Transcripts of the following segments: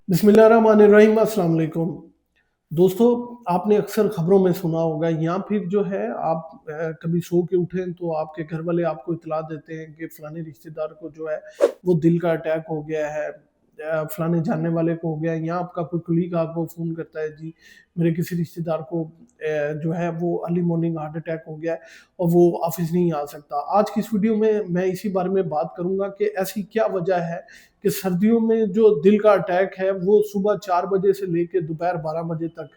बिस्मिल्लाहिर्रहमानिर्रहीम, अस्सलाम वालेकुम। दोस्तों, आपने अक्सर खबरों में सुना होगा या फिर जो है आप कभी सो के उठें तो आपके घर वाले आपको इत्तला देते हैं कि फलाने रिश्तेदार को जो है वो दिल का अटैक हो गया है, फलाने जानने वाले को हो गया है, या आपका कोई कुलीग आपको फ़ोन करता है, जी मेरे किसी रिश्तेदार को जो है वो अर्ली मॉर्निंग हार्ट अटैक हो गया है और वो ऑफिस नहीं आ सकता। आज की इस वीडियो में मैं इसी बारे में बात करूँगा कि ऐसी क्या वजह है कि सर्दियों में जो दिल का अटैक है वो सुबह 4 बजे से लेके दोपहर 12 बजे तक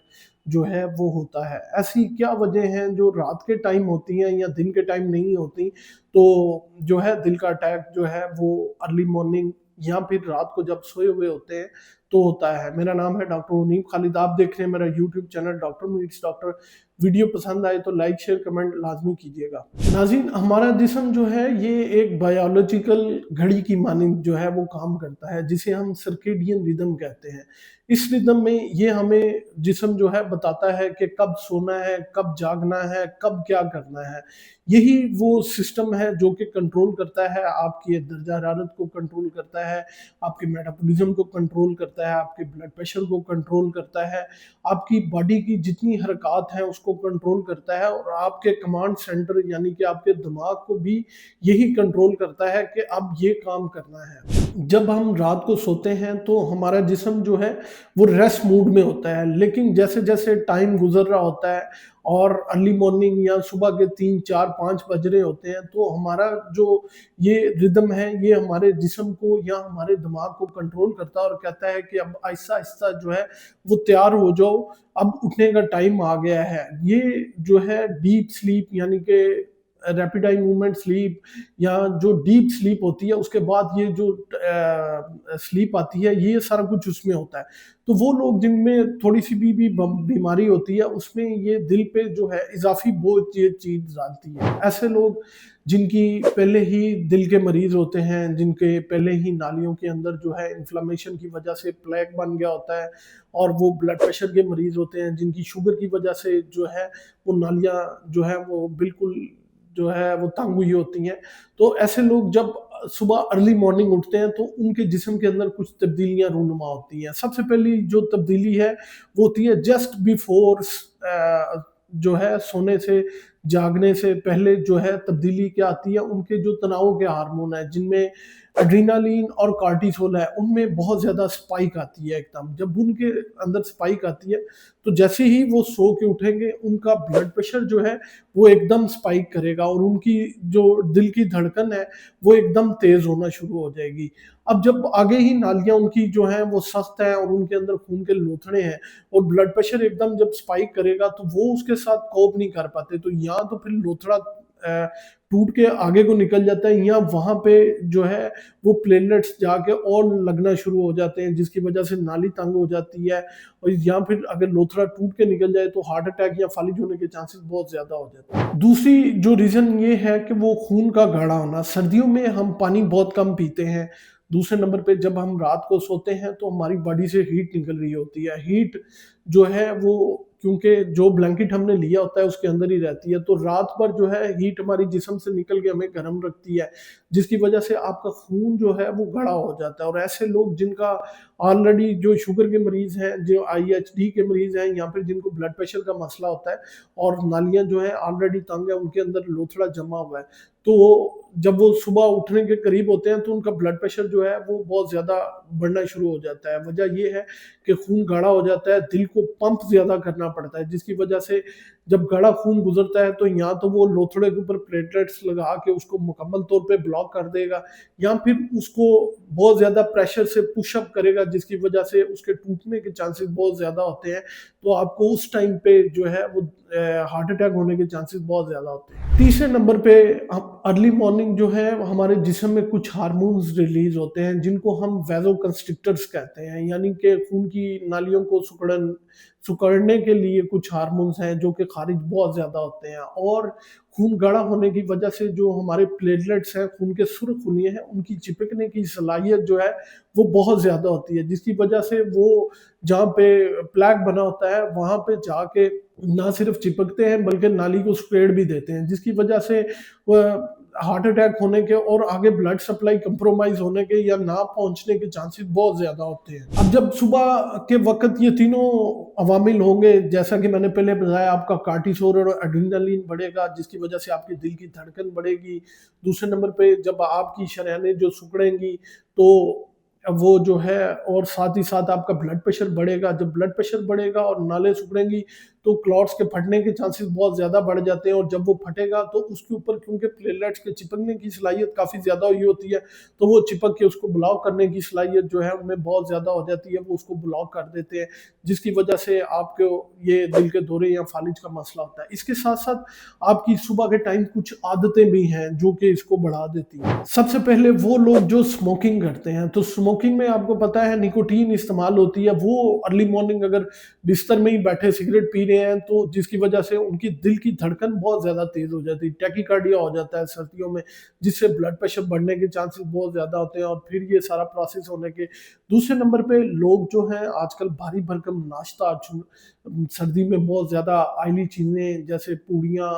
जो है वो होता है। ऐसी क्या वजह हैं जो रात के टाइम होती हैं या दिन के टाइम नहीं होती, तो जो है दिल का अटैक जो है वो अर्ली मॉर्निंग या फिर रात को जब सोए हुए होते हैं तो होता है। मेरा नाम है डॉक्टर मुनीब खालिद, आप देख रहे हैं मेरा YouTube channel doctor meets doctor. Video पसंद आए तो लाइक शेयर कमेंट लाजमी कीजिएगा। नाज़रीन, हमारा जिस्म जो है ये एक बायोलॉजिकल घड़ी की मानिंद जो है वो काम करता है, जिसे हम सर्केडियन रिदम कहते हैं। इस रिदम में ये हमें जिस्म जो है बताता है कि कब सोना है, कब जागना है, कब क्या करना है। यही वो सिस्टम है जो कि कंट्रोल करता है आपकी दर्जा हरारत को कंट्रोल करता है, आपके मेटाबॉलिज्म को कंट्रोल करता है, आपके ब्लड प्रेशर को कंट्रोल करता है, आपकी बॉडी की जितनी हरकत हैं उसको कंट्रोल करता है, और आपके कमांड सेंटर यानी कि आपके दिमाग को भी यही कंट्रोल करता है कि अब ये काम करना है। जब हम रात को सोते हैं तो हमारा जिस्म जो है वो रेस्ट मूड में होता है, लेकिन जैसे-जैसे टाइम गुज़र रहा होता है और अर्ली मॉर्निंग या सुबह के 3, 4, 5 बज रहे होते हैं, तो हमारा जो ये रिदम है ये हमारे जिस्म को या हमारे दिमाग को कंट्रोल करता है और कहता है कि अब आहिस्ता-आहिस्ता जो है वो तैयार हो जाओ, अब उठने का टाइम आ गया है। ये जो है डीप स्लीप यानी कि रैपिड आई मूवमेंट स्लीप या जो डीप स्लीप होती है, उसके बाद ये जो स्लीप आती है, ये सारा कुछ उसमें होता है। तो वो लोग जिनमें थोड़ी-सी भी बीमारी होती है, उसमें ये दिल पे जो है इज़ाफ़ी बोझ ये चीज़ डालती है। ऐसे लोग जिनकी पहले ही दिल के मरीज़ होते हैं, जिनके पहले ही नालियों के अंदर जो है इन्फ्लेमेशन की वजह से प्लेक बन गया होता है, और वो ब्लड प्रेशर के मरीज़ होते हैं, जिनकी शुगर की वजह से जो है वो नालियाँ जो है वो बिल्कुल जो है वो तंग हुई होती हैं। तो ऐसे लोग जब सुबह अर्ली मॉर्निंग उठते हैं तो उनके जिस्म के अंदर कुछ तब्दीलियाँ रूनुमा होती हैं। सबसे पहली जो तब्दीली है वो होती है जस्ट बिफोर जो है सोने से जागने से पहले जो है तब्दीली क्या आती है, उनके जो तनाव के हार्मोन हैं जिनमें एड्रेनालिन और कॉर्टिसोल है, उनमें बहुत ज़्यादा स्पाइक आती है एकदम। जब उनके अंदर स्पाइक आती है तो जैसे ही वो सो के उठेंगे उनका ब्लड प्रेशर जो है वो एकदम स्पाइक करेगा और उनकी जो दिल की धड़कन है वो एकदम तेज़ होना शुरू हो जाएगी। अब जब आगे ही नालियाँ उनकी जो हैं वो सख्त हैं और उनके अंदर खून के लोथड़े हैं और ब्लड प्रेशर एकदम जब स्पाइक करेगा तो वो उसके साथ कोप नहीं कर पाते, तो या तो फिर लोथड़ा टूट के आगे को निकल जाता है, या वहाँ पे जो है वो प्लेटलेट्स जाके और लगना शुरू हो जाते हैं, जिसकी वजह से नाली तंग हो जाती है, और या फिर अगर लोथड़ा टूट के निकल जाए तो हार्ट अटैक या फालिज होने के चांसेस बहुत ज़्यादा हो जाते हैं। दूसरी जो रीज़न ये है कि वो खून का गाढ़ा होना। सर्दियों में हम पानी बहुत कम पीते हैं। दूसरे नंबर पे जब हम रात को सोते हैं तो हमारी बॉडी से हीट निकल रही होती है। हीट जो है वो क्योंकि जो ब्लैंकेट हमने लिया होता है उसके अंदर ही रहती है, तो रात भर जो है हीट हमारी जिस्म से निकल के हमें गर्म रखती है, जिसकी वजह से आपका खून जो है वो गाढ़ा हो जाता है। और ऐसे लोग जिनका ऑलरेडी जो शुगर के मरीज़ हैं, जो आईएचडी के मरीज़ हैं, या फिर जिनको ब्लड प्रेशर का मसला होता है और नालियाँ जो है ऑलरेडी तंग है, उनके अंदर लोथड़ा जमा हुआ है, तो जब वो सुबह उठने के करीब होते हैं तो उनका ब्लड प्रेशर जो है वो बहुत ज़्यादा बढ़ना शुरू हो जाता है। वजह ये है कि खून गाढ़ा हो जाता है, दिल को पंप ज़्यादा करना पड़ता है, जिसकी वजह से जब गाढ़ा खून गुज़रता है तो या तो वो लोथड़े के ऊपर प्लेटलेट्स लगा के उसको मुकम्मल तौर पे ब्लॉक कर देगा, या फिर उसको बहुत ज़्यादा प्रेशर से पुश अप करेगा, जिसकी वजह से उसके टूटने के चांसेस बहुत ज़्यादा होते हैं। तो आपको उस टाइम पे जो है वो हार्ट अटैक होने के चांसेस बहुत ज़्यादा होते हैं। तीसरे नंबर पे हम अर्ली मॉर्निंग जो है हमारे जिस्म में कुछ हार्मोन्स रिलीज़ होते हैं जिनको हम वैसोकंस्ट्रिक्टर्स कहते हैं, यानी कि खून की नालियों को सिकुड़ने के लिए कुछ हार्मोन्स हैं जो कि खारिज बहुत ज़्यादा होते हैं, और खून गाढ़ा होने की वजह से जो हमारे प्लेटलेट्स हैं, खून के सुर्खुलिये हैं, उनकी चिपकने की सलाहियत जो है वो बहुत ज़्यादा होती है, जिसकी वजह से वो जहाँ पे प्लेक बना होता है वहाँ पे जाके ना सिर्फ चिपकते हैं बल्कि नाली को सिकुड़ भी देते हैं, जिसकी वजह से हार्ट अटैक होने के और आगे ब्लड सप्लाई कंप्रोमाइज होने के या ना पहुंचने के चांसेस बहुत ज्यादा होते हैं। अब जब सुबह के वक्त ये तीनों अवामिल होंगे, जैसा कि मैंने पहले बताया, आपका कार्टिसोल और एड्रेनालिन बढ़ेगा जिसकी वजह से आपकी दिल की धड़कन बढ़ेगी। दूसरे नंबर पे जब आपकी शरेयानें जो सिकुड़ेंगी तो वो जो है, और साथ ही साथ आपका ब्लड प्रेशर बढ़ेगा। जब ब्लड प्रेशर बढ़ेगा और नाले सिकुड़ेंगी तो क्लॉट्स के फटने के चांसेस बहुत ज़्यादा बढ़ जाते हैं, और जब वो फटेगा तो उसके ऊपर क्योंकि प्लेटलेट्स के चिपकने की सलाहियत काफ़ी ज़्यादा हुई होती है, तो वो चिपक के उसको ब्लॉक करने की सलाहियत जो है उनमें बहुत ज़्यादा हो जाती है, वो उसको ब्लॉक कर देते हैं, जिसकी वजह से आपको ये दिल के दौरे या फालिज का मसला होता है। इसके साथ साथ आपकी सुबह के टाइम कुछ आदतें भी हैं जो कि इसको बढ़ा देती हैं। सबसे पहले वो लोग जो स्मोकिंग करते हैं, तो स्मोकिंग में आपको पता है निकोटीन इस्तेमाल होती है। वो अर्ली मॉर्निंग अगर बिस्तर में ही बैठे सिगरेट पी रहे हैं तो जिसकी वजह से उनकी दिल की धड़कन बहुत ज़्यादा तेज़ हो जाती है, टैकीकार्डिया हो जाता है सर्दियों में, जिससे ब्लड प्रेशर बढ़ने के चांसेस बहुत ज़्यादा होते हैं, और फिर ये सारा प्रोसेस होने के दूसरे नंबर पे लोग जो हैं आजकल भारी भरकम नाश्ता, सर्दी में बहुत ज़्यादा ऑयली चीज़ें जैसे पूड़ियाँ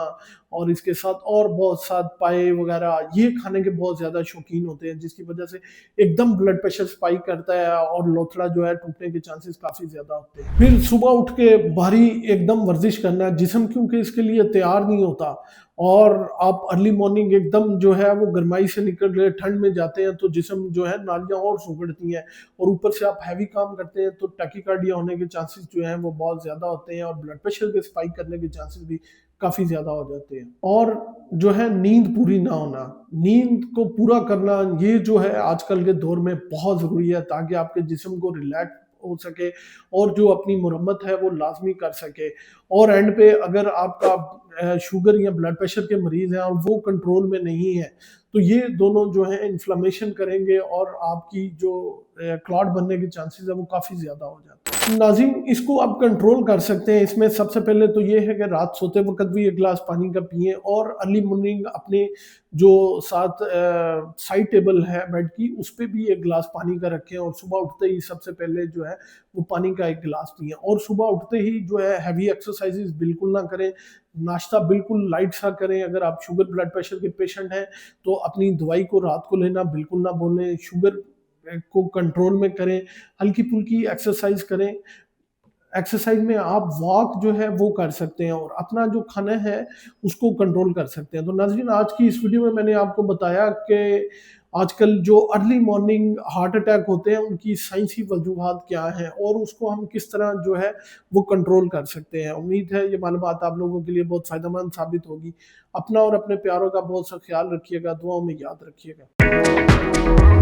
और इसके साथ और बहुत साथ पाए वगैरह ये खाने के बहुत ज़्यादा शौकीन होते हैं, जिसकी वजह से एकदम ब्लड प्रेशर स्पाइक करता है और लोथड़ा जो है टूटने के चांसेस काफ़ी ज़्यादा होते हैं। फिर सुबह उठ के भारी एकदम वर्जिश करना है, जिस्म क्योंकि इसके लिए तैयार नहीं होता, और आप अर्ली मॉर्निंग एकदम जो है वो गर्माई से निकल रहे ठंड में जाते हैं तो जिस्म जो है नालियाँ और सुगड़ती हैं, और ऊपर से आप हैवी काम करते हैं तो टैकीकार्डिया होने के चांसेस जो हैं वो बहुत ज़्यादा होते हैं, और ब्लड प्रेशर के स्पाइक करने के चांसेस भी काफ़ी ज़्यादा हो जाते हैं। और जो है नींद पूरी ना होना, नींद को पूरा करना ये जो है आजकल के दौर में बहुत ज़रूरी है, ताकि आपके जिस्म को रिलैक्स हो सके और जो अपनी मुरम्मत है वो लाज़मी कर सके। और एंड पे अगर आपका शुगर या ब्लड प्रेशर के मरीज़ हैं और वो कंट्रोल में नहीं है, तो ये दोनों जो है इन्फ्लेमेशन करेंगे और आपकी जो क्लॉट बनने के चांसेस है वो काफ़ी ज़्यादा हो जाते हैं। नाज़रीन, इसको आप कंट्रोल कर सकते हैं। इसमें सबसे पहले तो ये है कि रात सोते वक़्त भी 1 गिलास पानी का पिएँ, और अर्ली मॉर्निंग अपने जो साथ साइड टेबल है बेड की उस पे भी 1 गिलास पानी का रखें, और सुबह उठते ही सबसे पहले जो है वो पानी का 1 गिलास पिएँ, और सुबह उठते ही जो है हैवी एक्सरसाइज़ेज़ बिल्कुल ना करें, नाश्ता बिल्कुल लाइट सा करें। अगर आप शुगर ब्लड प्रेशर के पेशेंट हैं तो अपनी दवाई को रात को लेना बिल्कुल ना भूलें, शुगर को कंट्रोल में करें, हल्की-फुल्की एक्सरसाइज़ करें। एक्सरसाइज में आप वॉक जो है वो कर सकते हैं, और अपना जो खाना है उसको कंट्रोल कर सकते हैं। तो नाज़रीन, आज की इस वीडियो में मैंने आपको बताया कि आजकल जो अर्ली मॉर्निंग हार्ट अटैक होते हैं उनकी साइंसी वजूहात क्या हैं, और उसको हम किस तरह जो है वो कंट्रोल कर सकते हैं। उम्मीद है ये मालूमात आप लोगों के लिए बहुत फ़ायदेमंद साबित होगी। अपना और अपने प्यारों का बहुत सा ख्याल रखिएगा, दुआओं में याद रखिएगा।